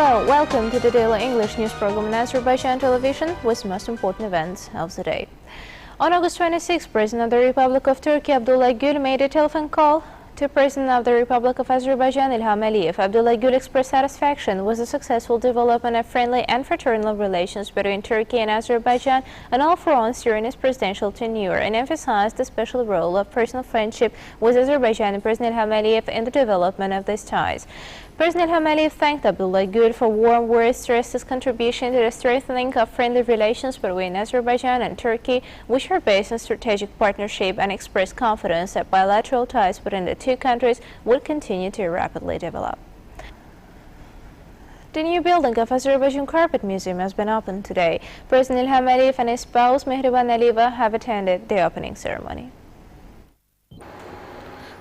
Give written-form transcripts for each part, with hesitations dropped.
Hello, welcome to the daily English news program on Azerbaijan television with the most important events of the day. On August 26, President of the Republic of Turkey Abdullah Gül made a telephone call to President of the Republic of Azerbaijan Ilham Aliyev. Abdullah Gül expressed satisfaction with the successful development of friendly and fraternal relations between Turkey and Azerbaijan on all fronts during his presidential tenure and emphasized the special role of personal friendship with Azerbaijan and President Ilham Aliyev in the development of these ties. President Ilham Aliyev thanked Abdullah Gül for warm words, stressed his contribution to the strengthening of friendly relations between Azerbaijan and Turkey, which are based on strategic partnership, and expressed confidence that bilateral ties between the two countries will continue to rapidly develop. The new building of Azerbaijan Carpet Museum has been opened today. President Ilham Aliyev and his spouse Mehriban Aliyeva have attended the opening ceremony.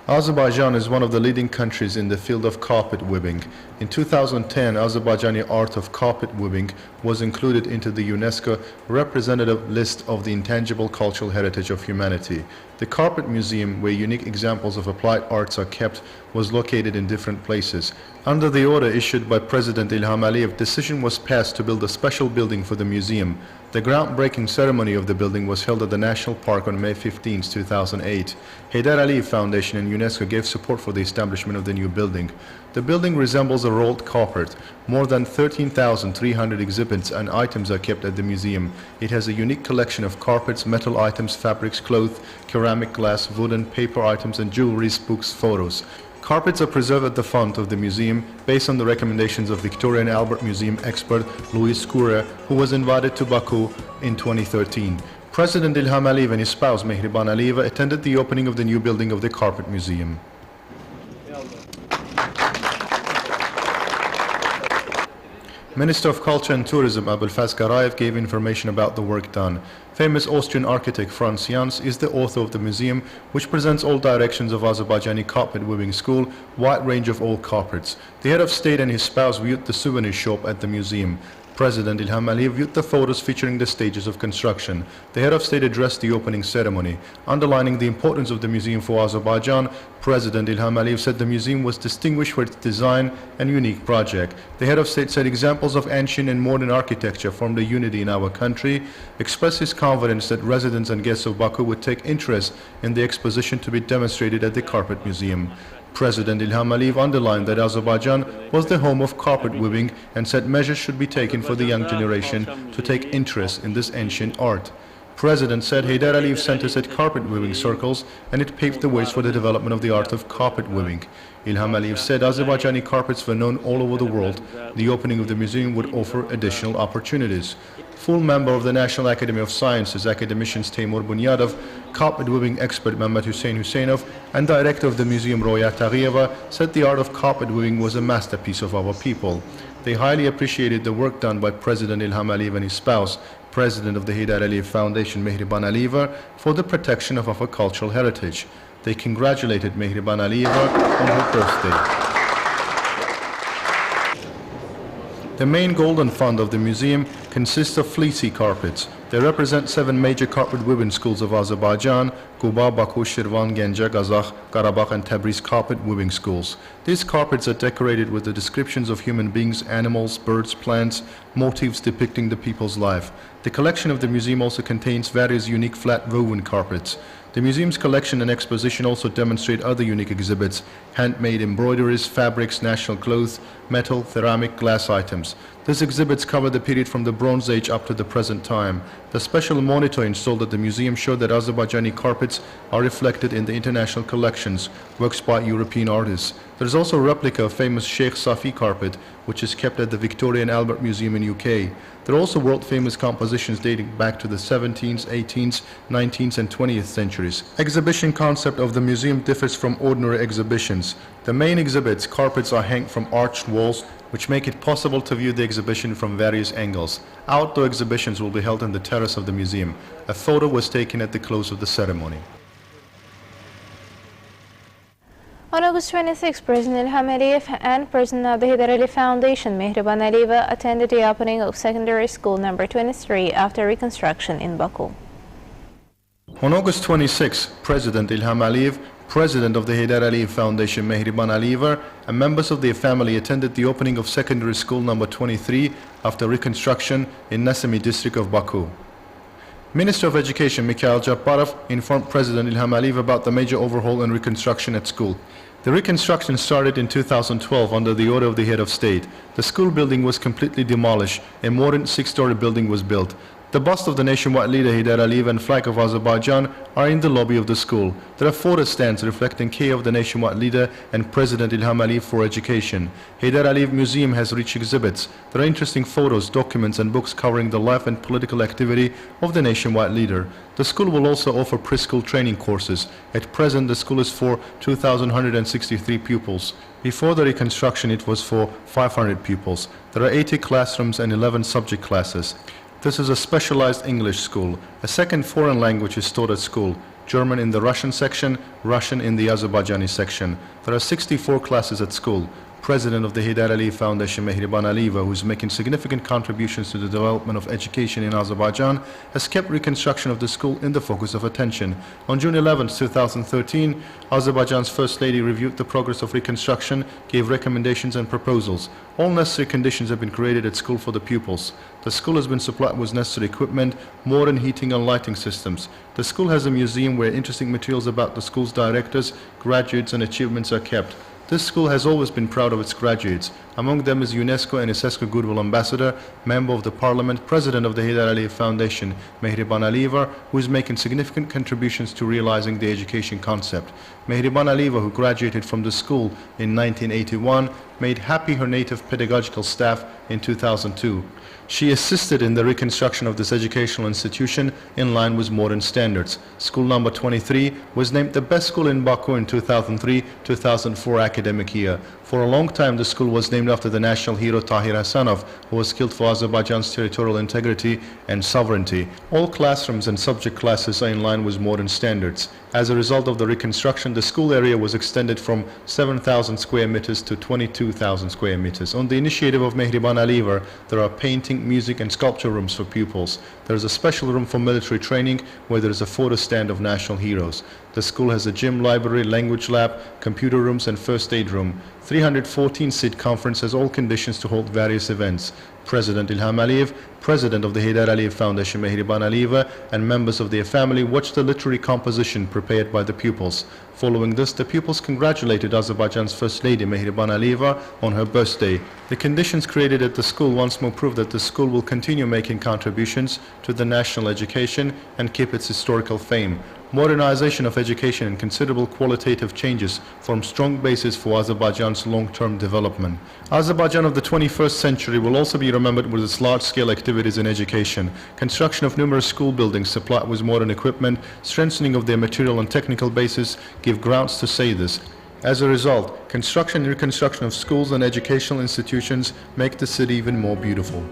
Azerbaijan is one of the leading countries in the field of carpet weaving. In 2010, Azerbaijani art of carpet weaving was included into the UNESCO representative list of the intangible cultural heritage of humanity. The Carpet Museum, where unique examples of applied arts are kept, was located in different places. Under the order issued by President Ilham Aliyev, decision was passed to build a special building for the museum. The groundbreaking ceremony of the building was held at the National Park on May 15, 2008. Heydar Aliyev Foundation and UNESCO gave support for the establishment of the new building. The building resembles a rolled carpet. More than 13,300 exhibits and items are kept at the museum. It has a unique collection of carpets, metal items, fabrics, cloth, ceramic, glass, wooden, paper items, and jewelry, books, photos. Carpets are preserved at the front of the museum based on the recommendations of Victoria and Albert Museum expert Louis Couret, who was invited to Baku in 2013. President Ilham Aliyev and his spouse Mehriban Aliyeva attended the opening of the new building of the Carpet Museum. Minister of Culture and Tourism Abulfaz Garayev gave information about the work done. Famous Austrian architect Franz Jans is the author of the museum, which presents all directions of Azerbaijani carpet weaving school, wide range of old carpets. The head of state and his spouse viewed the souvenir shop at the museum. President Ilham Aliyev viewed the photos featuring the stages of construction. The head of state addressed the opening ceremony. Underlining the importance of the museum for Azerbaijan, President Ilham Aliyev said the museum was distinguished for its design and unique project. The head of state said examples of ancient and modern architecture formed a unity in our country, expressed his confidence that residents and guests of Baku would take interest in the exposition to be demonstrated at the Carpet Museum. President Ilham Aliyev underlined that Azerbaijan was the home of carpet weaving and said measures should be taken for the young generation to take interest in this ancient art. President said Heydar Aliyev centers at carpet weaving circles, and it paved the ways for the development of the art of carpet weaving. Ilham Aliyev said Azerbaijani carpets were known all over the world. The opening of the museum would offer additional opportunities. Full member of the National Academy of Sciences, academicians Teymur Bunyadov, carpet weaving expert Mehmet Hüseyin Hüseyinov, and director of the museum Roya Tagiyeva said the art of carpet weaving was a masterpiece of our people. They highly appreciated the work done by President Ilham Aliyev and his spouse, President of the Heydar Aliyev Foundation Mehriban Aliyeva, for the protection of our cultural heritage. They congratulated Mehriban Aliyeva on her birthday. The main golden fund of the museum consists of fleecy carpets. They represent 7 major carpet weaving schools of Azerbaijan: Quba, Baku, Shirvan, Ganja, Kazakh, Karabakh, and Tabriz carpet weaving schools. These carpets are decorated with the descriptions of human beings, animals, birds, plants, motifs depicting the people's life. The collection of the museum also contains various unique flat woven carpets. The museum's collection and exposition also demonstrate other unique exhibits: handmade embroideries, fabrics, national clothes, metal, ceramic, glass items. These exhibits cover the period from the Bronze Age up to the present time. The special monitor installed at the museum showed that Azerbaijani carpets are reflected in the international collections, works by European artists. There is also a replica of famous Sheikh Safi carpet, which is kept at the Victoria and Albert Museum in UK. There are also world-famous compositions dating back to the 17th, 18th, 19th, and 20th centuries. Exhibition concept of the museum differs from ordinary exhibitions. The main exhibits, carpets, are hanged from arched walls, which make it possible to view the exhibition from various angles. Outdoor exhibitions will be held on the terrace of the museum. A photo was taken at the close of the ceremony. On August 26, President Ilham Aliyev and President of the Heydar Aliyev Foundation Mehriban Aliyeva attended the opening of secondary school number 23 after reconstruction in Baku. On August 26, President Ilham Aliyev, President of the Haydar Aliyev Foundation, Mehriban Aliyev, and members of their family attended the opening of secondary school number 23 after reconstruction in Nesemi district of Baku. Minister of Education Mikhail Jabbarov informed President Ilham Aliyev about the major overhaul and reconstruction at school. The reconstruction started in 2012 under the order of the head of state. The school building was completely demolished. A modern 6-story building was built. The bust of the nationwide leader Haydar Aliyev and flag of Azerbaijan are in the lobby of the school. There are photo stands reflecting care of the nationwide leader and President Ilham Aliyev for education. Haydar Aliyev Museum has rich exhibits. There are interesting photos, documents and books covering the life and political activity of the nationwide leader. The school will also offer preschool training courses. At present, the school is for 2,163 pupils. Before the reconstruction, it was for 500 pupils. There are 80 classrooms and 11 subject classes. This is a specialized English school. A second foreign language is taught at school. German in the Russian section, Russian in the Azerbaijani section. There are 64 classes at school. President of the Haydar Aliyev Foundation, Mehriban Aliyev, who is making significant contributions to the development of education in Azerbaijan, has kept reconstruction of the school in the focus of attention. On June 11, 2013, Azerbaijan's First Lady reviewed the progress of reconstruction, gave recommendations and proposals. All necessary conditions have been created at school for the pupils. The school has been supplied with necessary equipment, modern heating and lighting systems. The school has a museum where interesting materials about the school's directors, graduates and achievements are kept. This school has always been proud of its graduates. Among them is UNESCO and ISESCO Goodwill Ambassador, Member of the Parliament, President of the Haydar Aliyev Foundation, Mehriban Aliyev, who is making significant contributions to realizing the education concept. Mehriban Aliyev, who graduated from the school in 1981, made happy her native pedagogical staff in 2002. She assisted in the reconstruction of this educational institution in line with modern standards. School number 23 was named the best school in Baku in 2003-2004 academic year. For a long time, the school was named after the national hero Tahir Hasanov, who was killed for Azerbaijan's territorial integrity and sovereignty. All classrooms and subject classes are in line with modern standards. As a result of the reconstruction, the school area was extended from 7,000 square meters to 22,000 square meters. On the initiative of Mehriban Aliyev, there are painting, music and sculpture rooms for pupils. There is a special room for military training where there is a photo stand of national heroes. The school has a gym, library, language lab, computer rooms and first aid room. 314-seat conference has all conditions to hold various events. President Ilham Aliyev, President of the Haydar Aliyev Foundation Mehriban Aliyev, and members of their family watched the literary composition prepared by the pupils. Following this, the pupils congratulated Azerbaijan's First Lady Mehriban Aliyev on her birthday. The conditions created at the school once more prove that the school will continue making contributions to the national education and keep its historical fame. Modernization of education and considerable qualitative changes form strong basis for Azerbaijan's long-term development. Azerbaijan of the 21st century will also be remembered with its large-scale activities in education. Construction of numerous school buildings supplied with modern equipment, strengthening of their material and technical basis give grounds to say this. As a result, construction and reconstruction of schools and educational institutions make the city even more beautiful.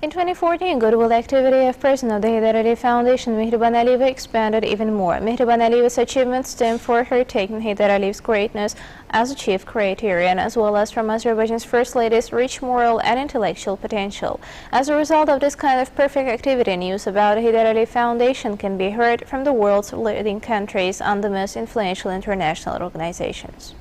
In 2014, goodwill activity of President of the Haydar Aliyev Foundation, Mehriban Aliyev, expanded even more. Mehriban Aliyev's achievements stem from her taking Haydar Aliyev's greatness as a chief criterion, as well as from Azerbaijan's First Lady's rich moral and intellectual potential. As a result of this kind of perfect activity, news about the Haydar Aliyev Foundation can be heard from the world's leading countries and the most influential international organizations.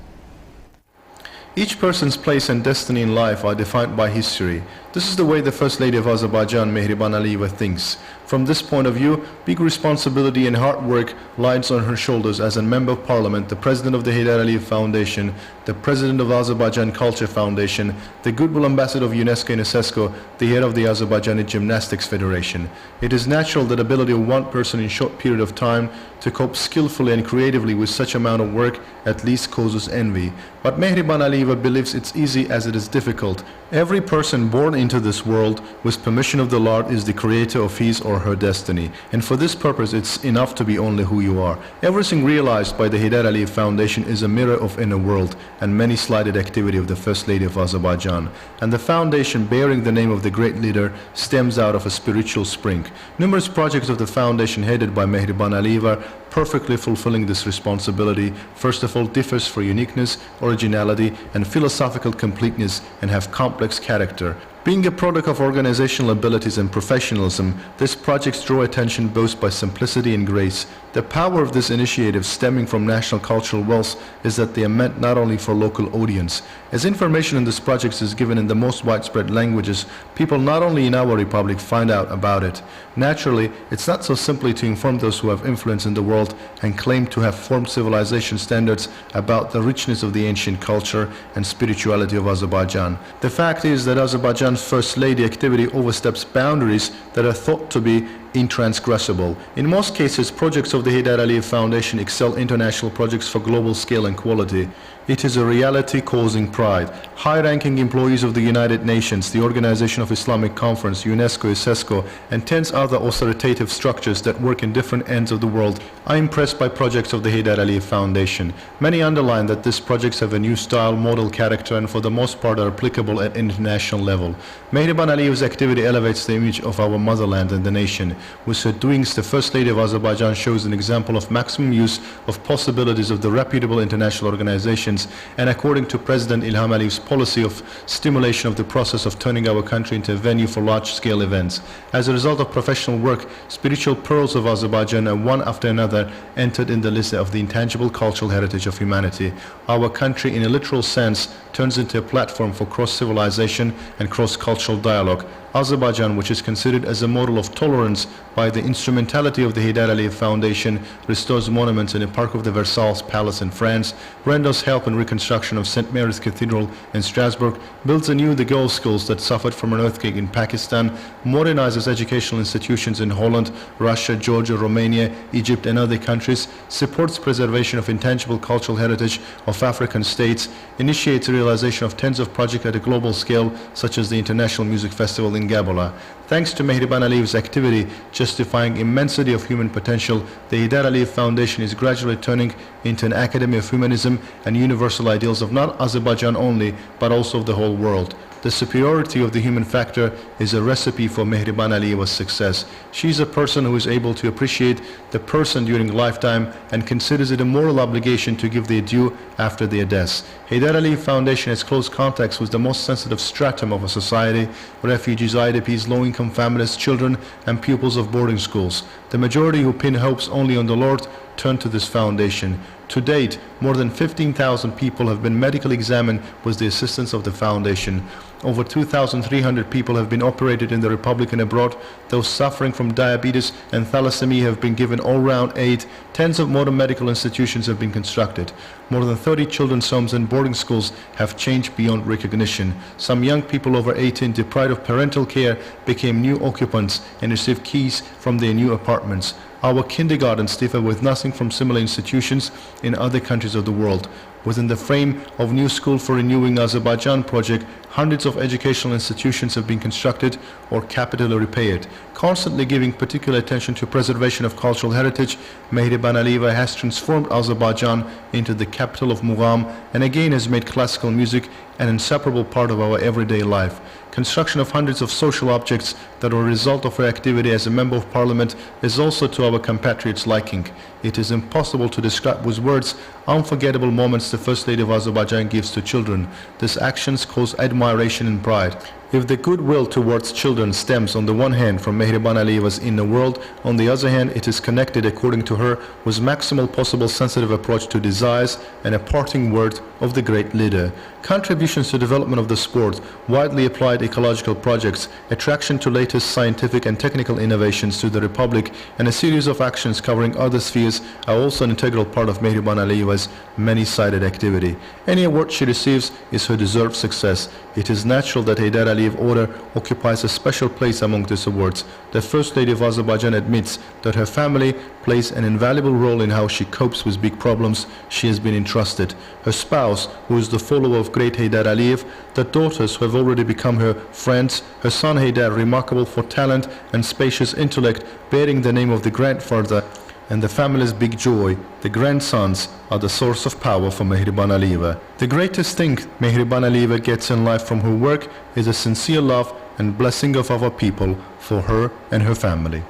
Each person's place and destiny in life are defined by history. This is the way the First Lady of Azerbaijan, Mehriban Aliyev, thinks. From this point of view, big responsibility and hard work lies on her shoulders as a Member of Parliament, the President of the Haydar Aliyev Foundation, the President of the Azerbaijan Culture Foundation, the Goodwill Ambassador of UNESCO and ISESCO, the head of the Azerbaijani Gymnastics Federation. It is natural that the ability of one person in a short period of time to cope skillfully and creatively with such amount of work at least causes envy. But Mehriban Aliyev believes it's easy as it is difficult. Every person born into this world with permission of the Lord is the creator of his or her destiny, and for this purpose it's enough to be only who you are. Everything realized by the Haydar Aliyev Foundation is a mirror of inner world and many slighted activity of the First Lady of Azerbaijan, and the foundation bearing the name of the great leader stems out of a spiritual spring. Numerous projects of the foundation headed by Mehriban Aliyev perfectly fulfilling this responsibility, first of all differs for uniqueness, originality and philosophical completeness and have complex character. Being a product of organizational abilities and professionalism, these projects draw attention both by simplicity and grace. The power of this initiative stemming from national cultural wealth is that they are meant not only for local audience. As information in these projects is given in the most widespread languages, people not only in our republic find out about it. Naturally, it's not so simply to inform those who have influence in the world and claim to have formed civilization standards about the richness of the ancient culture and spirituality of Azerbaijan. The fact is that Azerbaijan's First Lady activity oversteps boundaries that are thought to be intransgressible. In most cases, projects of the Heydar Aliyev Foundation excel international projects for global scale and quality. It is a reality causing pride. High-ranking employees of the United Nations, the Organization of Islamic Conference, UNESCO, ISESCO, and 10 other authoritative structures that work in different ends of the world are impressed by projects of the Heydar Aliyev Foundation. Many underline that these projects have a new style, model, character, and for the most part are applicable at international level. Mehriban Aliyev's activity elevates the image of our motherland and the nation. With her doings, the First Lady of Azerbaijan shows an example of maximum use of possibilities of the reputable international organizations, and according to President Ilham Aliyev's policy of stimulation of the process of turning our country into a venue for large-scale events. As a result of professional work, spiritual pearls of Azerbaijan are one after another entered in the list of the intangible cultural heritage of humanity. Our country, in a literal sense, turns into a platform for cross-civilization and cross-cultural dialogue. Azerbaijan, which is considered as a model of tolerance by the instrumentality of the Heydar Aliyev Foundation, restores monuments in a park of the Versailles Palace in France, renders help in reconstruction of St. Mary's Cathedral in Strasbourg, builds anew the girls' schools that suffered from an earthquake in Pakistan, modernizes educational institutions in Holland, Russia, Georgia, Romania, Egypt and other countries, supports preservation of intangible cultural heritage of African states, initiates the realization of tens of projects at a global scale, such as the International Music Festival in Gabola. Thanks to Mehriban Aliyev's activity justifying immensity of human potential, the Heydar Aliyev Foundation is gradually turning into an academy of humanism and universal ideals of not Azerbaijan only, but also of the whole world. The superiority of the human factor is a recipe for Mehriban Aliyeva's success. She is a person who is able to appreciate the person during lifetime and considers it a moral obligation to give their due after their deaths. Heydar Aliyev Foundation has close contacts with the most sensitive stratum of a society: refugees, IDPs, low-income families, children, and pupils of boarding schools. The majority who pin hopes only on the Lord turn to this foundation. To date, more than 15,000 people have been medically examined with the assistance of the foundation. Over 2,300 people have been operated in the Republic and abroad. Those suffering from diabetes and thalassemia have been given all-round aid. Tens of modern medical institutions have been constructed. More than 30 children's homes and boarding schools have changed beyond recognition. Some young people over 18 deprived of parental care became new occupants and received keys from their new apartments. Our kindergartens differ with nothing from similar institutions in other countries of the world. Within the frame of New School for Renewing Azerbaijan project, hundreds of educational institutions have been constructed or capitally repaired. Constantly giving particular attention to preservation of cultural heritage, Mehriban Aliyeva has transformed Azerbaijan into the capital of Mugham and again has made classical music an inseparable part of our everyday life. Construction of hundreds of social objects that are a result of her activity as a Member of Parliament is also to our compatriots' liking. It is impossible to describe with words unforgettable moments the First Lady of Azerbaijan gives to children. These actions cause admiration and pride. If the goodwill towards children stems on the one hand from Mehriban Aliyeva's inner world, on the other hand it is connected, according to her, with maximal possible sensitive approach to desires and a parting word of the great leader. Contributions to development of the sport, widely applied ecological projects, attraction to latest scientific and technical innovations to the Republic, and a series of actions covering other spheres are also an integral part of Mehriban Aliyeva's many-sided activity. Any award she receives is her deserved success. It is natural that Heydar Aliyev Order occupies a special place among these awards. The First Lady of Azerbaijan admits that her family plays an invaluable role in how she copes with big problems she has been entrusted. Her spouse, who is the follower of great Heydar Aliyev, the daughters who have already become her friends, her son Heydar, remarkable for talent and spacious intellect, bearing the name of the grandfather, and the family's big joy, the grandsons, are the source of power for Mehriban Aliyeva. The greatest thing Mehriban Aliyeva gets in life from her work is a sincere love and blessing of our people for her and her family.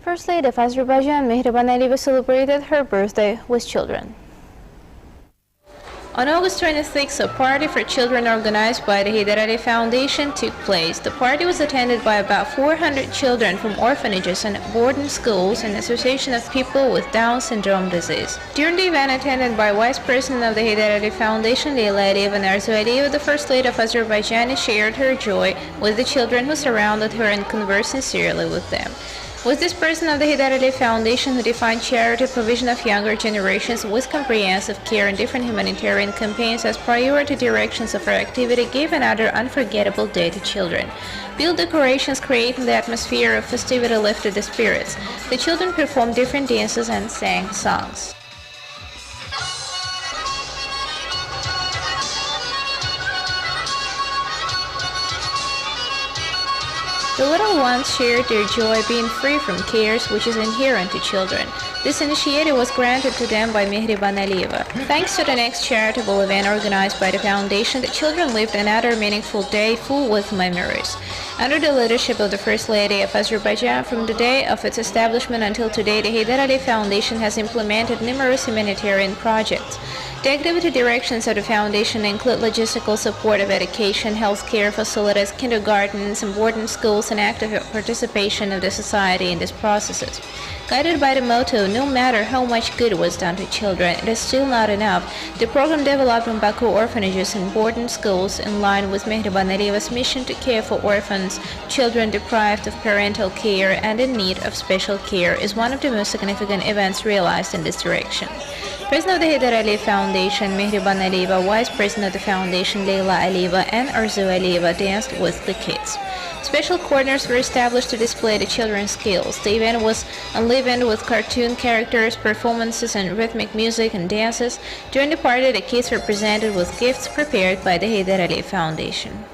First Lady of Azerbaijan, Mehriban Aliyeva, celebrated her birthday with children. On August 26, a party for children organized by the Hyder Ali Foundation took place. The party was attended by about 400 children from orphanages and boarding schools and Association of People with Down Syndrome disease. During the event attended by Vice President of the Hyder Ali Foundation, Leyla Aliyev, and Arzu Aliyev, the First Lady of Azerbaijan shared her joy with the children who surrounded her and conversed sincerely with them. Was this president of the Hyder Ali Foundation who defined charity provision of younger generations with comprehensive care and different humanitarian campaigns as priority directions of her activity, gave another unforgettable day to children. Build decorations creating the atmosphere of festivity lifted the spirits. The children performed different dances and sang songs. The little ones shared their joy being free from cares which is inherent to children. This initiative was granted to them by Mehriban Aliyeva. Thanks to the next charitable event organized by the foundation, the children lived another meaningful day full with memories. Under the leadership of the First Lady of Azerbaijan, from the day of its establishment until today, the Hyder Ali Foundation has implemented numerous humanitarian projects. The activity directions of the foundation include logistical support of education, healthcare facilities, kindergartens, and boarding schools, and active participation of the society in these processes. Guided by the motto, no matter how much good was done to children, it is still not enough, the program developed in Baku orphanages and boarding schools in line with Mehriban Aliyeva's mission to care for orphans, children deprived of parental care and in need of special care, is one of the most significant events realized in this direction. President of the Hyder Ali Foundation, Mehriban Aliyeva, Vice President of the Foundation, Leyla Aliyeva, and Arzu Aliyeva danced with the kids. Special corners were established to display the children's skills. The event was enlivened with cartoon characters, performances, and rhythmic music and dances. During the party, the kids were presented with gifts prepared by the Hyder Ali Foundation.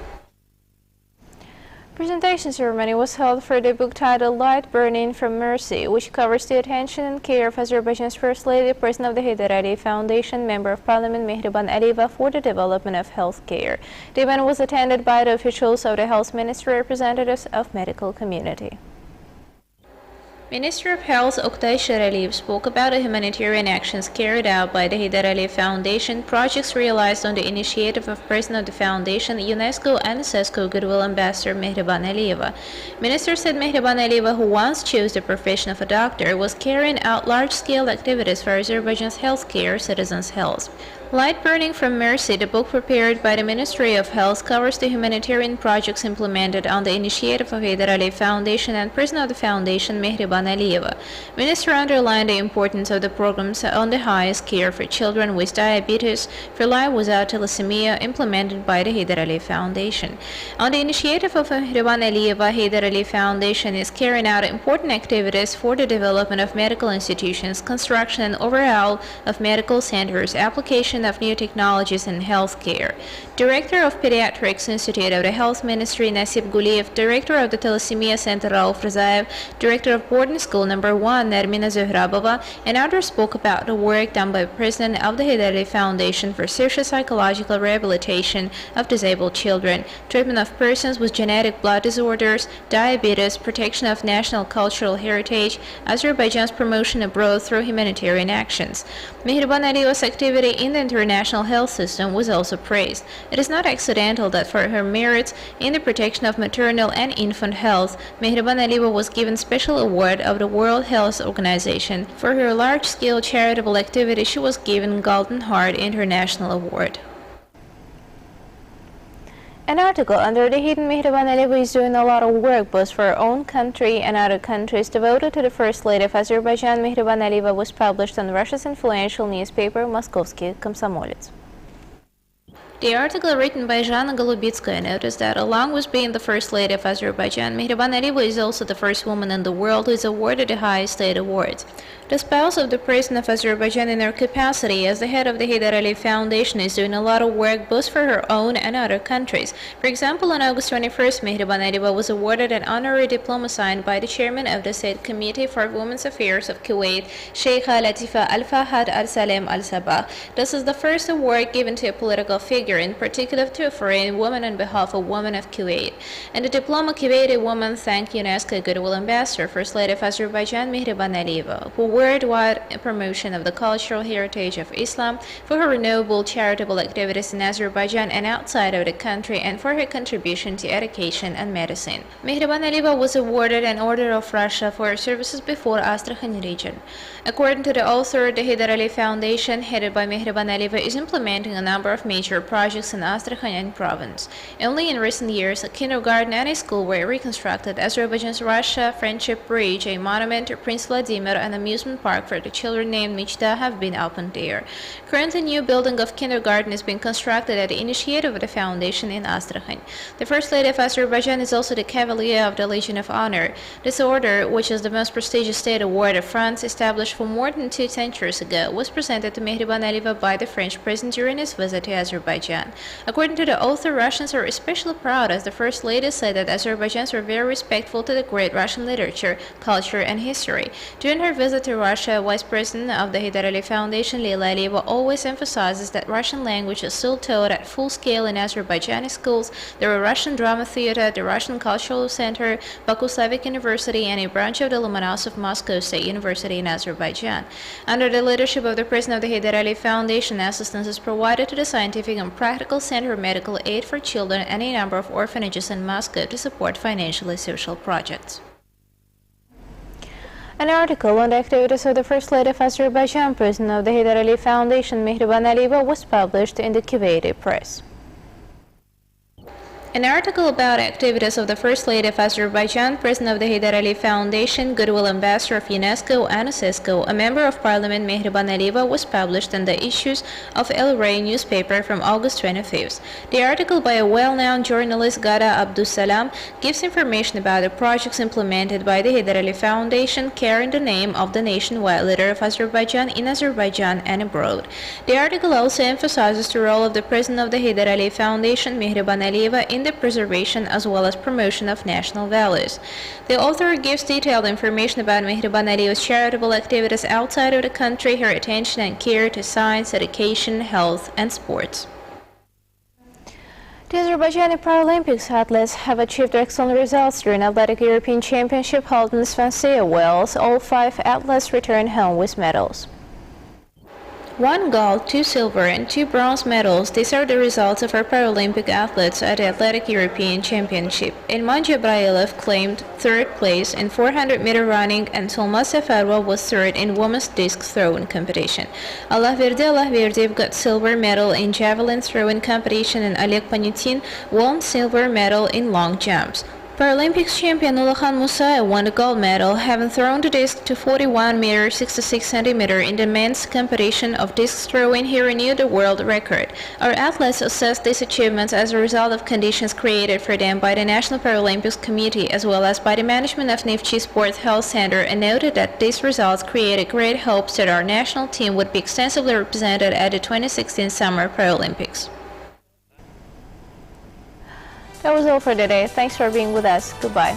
Presentation ceremony was held for the book titled Light Burning from Mercy, which covers the attention and care of Azerbaijan's First Lady, President of the Hyder Ali Foundation, Member of Parliament Mehriban Aliyeva, for the development of health care. The event was attended by the officials of the Health Ministry, representatives of medical community. Minister of Health Oktay Sheraliyev spoke about the humanitarian actions carried out by the Hyder Ali Foundation, projects realized on the initiative of President of the Foundation, UNESCO and CESCO Goodwill Ambassador Mehriban Aliyeva. Minister said Mehriban Aliyeva, who once chose the profession of a doctor, was carrying out large-scale activities for Azerbaijan's healthcare, citizens' health. Light Burning from Mercy, the book prepared by the Ministry of Health, covers the humanitarian projects implemented on the initiative of Hyder Ali Foundation and President of the Foundation, Mehriban Aliyeva. Minister underlined the importance of the programs on the highest care for children with diabetes, for life without thalassemia, implemented by the Hyder Ali Foundation. On the initiative of Mehriban Aliyeva, Hyder Ali Foundation is carrying out important activities for the development of medical institutions, construction and overhaul of medical centers, application of new technologies in healthcare. Director of Pediatrics Institute of the Health Ministry, Nasib Guliyev, Director of the Thalassemia Center, Rauf Rizaev, Director of Boarding School No. 1, Nermina Zohrabova, and others spoke about the work done by the President of the Hyder Ali Foundation for socio-psychological rehabilitation of disabled children, treatment of persons with genetic blood disorders, diabetes, protection of national cultural heritage, Azerbaijan's promotion abroad through humanitarian actions. Mehriban Aliyeva's activity in the international health system was also praised. It is not accidental that for her merits in the protection of maternal and infant health, Mehriban Aliyeva was given special award of the World Health Organization. For her large-scale charitable activity, she was given Golden Heart International Award. An article under the hidden Mehriban Aliyeva is doing a lot of work both for her own country and other countries devoted to the First Lady of Azerbaijan, Mehriban Aliyeva, was published on Russia's influential newspaper Moskovsky Komsomolets. The article written by Zhana Golubitskaya noticed that along with being the First Lady of Azerbaijan, Mehriban Aliyeva is also the first woman in the world who is awarded the highest state awards. The spouse of the President of Azerbaijan in her capacity as the head of the Hyder Ali Foundation is doing a lot of work both for her own and other countries. For example, on August 21st, Mehriban Aliyeva was awarded an honorary diploma signed by the chairman of the State Committee for Women's Affairs of Kuwait, Sheikha Latifa Al Fahad Al Salem Al Sabah. This is the first award given to a political figure figure, in particular to a foreign woman on behalf of women of Kuwait. In the diploma, Kuwaiti woman thanked UNESCO Goodwill Ambassador, First Lady of Azerbaijan Mehriban Aliyeva, for worldwide promotion of the cultural heritage of Islam, for her renewable charitable activities in Azerbaijan and outside of the country, and for her contribution to education and medicine. Mehriban Aliyeva was awarded an Order of Russia for her services before Astrakhan region. According to the author, the Hyder Ali Foundation, headed by Mehriban Aliyeva, is implementing a number of major projects in Astrakhan province. Only in recent years, a kindergarten and a school were reconstructed, Azerbaijan's Russia Friendship Bridge, a monument to Prince Vladimir, and amusement park for the children named Michta have been opened there. Currently, a new building of kindergarten is being constructed at the initiative of the foundation in Astrakhan. The First Lady of Azerbaijan is also the Cavalier of the Legion of Honor. This order, which is the most prestigious state award of France, established for more than 2 centuries ago, was presented to Mehriban Aliyeva by the French president during his visit to Azerbaijan. According to the author, Russians are especially proud, as the First Lady said, that Azerbaijanis are very respectful to the great Russian literature, culture, and history. During her visit to Russia, Vice President of the Hyder Ali Foundation, Leyla Aliyeva, always emphasizes that Russian language is still taught at full scale in Azerbaijani schools. There are Russian Drama Theater, the Russian Cultural Center, Baku Slavic University, and a branch of the Lomonosov Moscow State University in Azerbaijan. Under the leadership of the President of the Hyder Ali Foundation, assistance is provided to the Scientific and Practical Center of Medical Aid for Children and a number of orphanages in Moscow to support financially social projects. An article on the activities of the First Lady of Azerbaijan, President of the Hyder Ali Foundation, Mehriban Aliyeva, was published in the Kuwaiti press. An article about activities of the First Lady of Azerbaijan, President of the Hyder Ali Foundation, Goodwill Ambassador of UNESCO and CESCO, a Member of Parliament Mehriban Aliyeva, was published in the issues of El Rey newspaper from August 25th. The article, by a well-known journalist, Gada Abdussalam, gives information about the projects implemented by the Hyder Ali Foundation carrying the name of the nationwide leader of Azerbaijan in Azerbaijan and abroad. The article also emphasizes the role of the President of the Hyder Ali Foundation, Mehriban Aliyeva, in the preservation as well as promotion of national values. The author gives detailed information about Mehriban Aliyeva's charitable activities outside of the country, her attention and care to science, education, health, and sports. The Azerbaijani Paralympics athletes have achieved excellent results during Athletic European Championship held in Swansea, Wales. All 5 athletes returned home with medals. 1 gold, 2 silver, and 2 bronze medals. These are the results of our Paralympic athletes at the Athletic European Championship. Ilman Jabrailov claimed 3rd place in 400-meter running, and Solmaz Safarova was 3rd in women's disc throwing competition. Allahverdiyev got silver medal in javelin throwing competition, and Oleg Panyutin won silver medal in long jumps. Paralympics champion Ulahan Musayev won the gold medal, having thrown the disc to 41 meters 66 centimeters in the men's competition of disc throwing. He renewed the world record. Our athletes assessed these achievements as a result of conditions created for them by the National Paralympics Committee as well as by the management of Nifchi Sports Health Center, and noted that these results created great hopes that our national team would be extensively represented at the 2016 Summer Paralympics. That was all for today. Thanks for being with us. Goodbye.